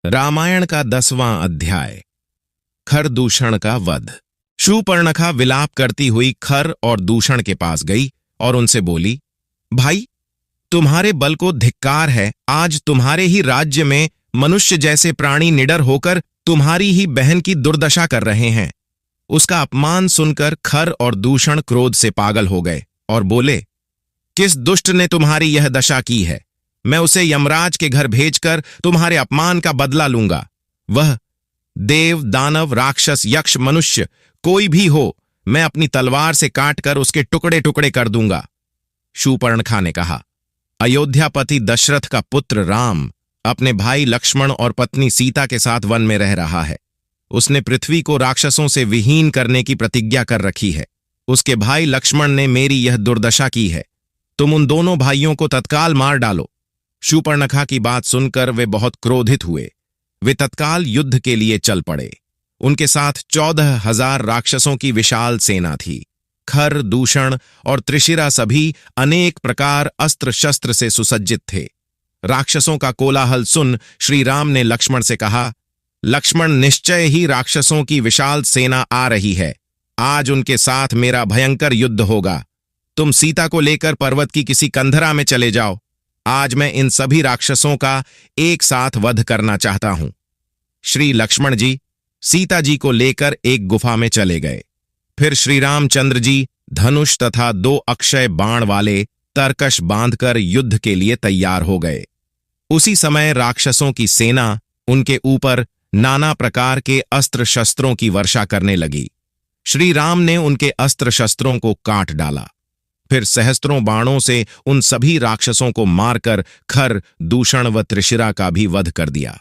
रामायण का 10वां अध्याय। खर दूषण का वध। शूर्पणखा विलाप करती हुई खर और दूषण के पास गई और उनसे बोली, भाई, तुम्हारे बल को धिक्कार है। आज तुम्हारे ही राज्य में मनुष्य जैसे प्राणी निडर होकर तुम्हारी ही बहन की दुर्दशा कर रहे हैं। उसका अपमान सुनकर खर और दूषण क्रोध से पागल हो गए और बोले, किस दुष्ट ने तुम्हारी यह दशा की है? मैं उसे यमराज के घर भेजकर तुम्हारे अपमान का बदला लूंगा। वह देव, दानव, राक्षस, यक्ष, मनुष्य कोई भी हो, मैं अपनी तलवार से काटकर उसके टुकड़े टुकड़े कर दूंगा। शूर्पणखा ने कहा, अयोध्यापति दशरथ का पुत्र राम अपने भाई लक्ष्मण और पत्नी सीता के साथ वन में रह रहा है। उसने पृथ्वी को राक्षसों से विहीन करने की प्रतिज्ञा कर रखी है। उसके भाई लक्ष्मण ने मेरी यह दुर्दशा की है। तुम उन दोनों भाइयों को तत्काल मार डालो। शूर्पणखा की बात सुनकर वे बहुत क्रोधित हुए। वे तत्काल युद्ध के लिए चल पड़े। उनके साथ 14,000 राक्षसों की विशाल सेना थी। खर, दूषण और त्रिशिरा सभी अनेक प्रकार अस्त्र शस्त्र से सुसज्जित थे। राक्षसों का कोलाहल सुन श्री राम ने लक्ष्मण से कहा, लक्ष्मण, निश्चय ही राक्षसों की विशाल सेना आ रही है। आज उनके साथ मेरा भयंकर युद्ध होगा। तुम सीता को लेकर पर्वत की किसी कंधरा में चले जाओ। आज मैं इन सभी राक्षसों का एक साथ वध करना चाहता हूं। श्री लक्ष्मण जी सीता जी को लेकर एक गुफा में चले गए। फिर श्री रामचंद्र जी धनुष तथा 2 अक्षय बाण वाले तरकश बांधकर युद्ध के लिए तैयार हो गए। उसी समय राक्षसों की सेना उनके ऊपर नाना प्रकार के अस्त्र शस्त्रों की वर्षा करने लगी। श्री राम ने उनके अस्त्र शस्त्रों को काट डाला। फिर सहस्त्रों बाणों से उन सभी राक्षसों को मारकर खर, दूषण व त्रिशिरा का भी वध कर दिया।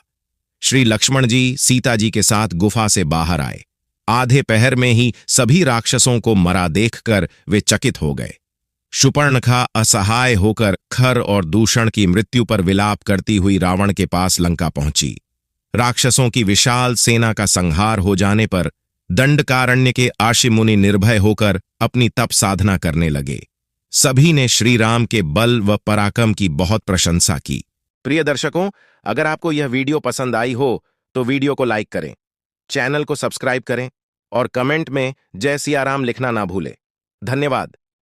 श्री लक्ष्मण जी सीता जी के साथ गुफा से बाहर आए। आधे पहर में ही सभी राक्षसों को मरा देखकर वे चकित हो गए। शूर्पणखा असहाय होकर खर और दूषण की मृत्यु पर विलाप करती हुई रावण के पास लंका पहुंची। राक्षसों की विशाल सेना का संहार हो जाने पर दंडकारण्य के आशी मुनि निर्भय होकर अपनी तप साधना करने लगे। सभी ने श्री राम के बल व पराक्रम की बहुत प्रशंसा की। प्रिय दर्शकों, अगर आपको यह वीडियो पसंद आई हो तो वीडियो को लाइक करें, चैनल को सब्सक्राइब करें और कमेंट में जय सिया राम लिखना ना भूलें। धन्यवाद।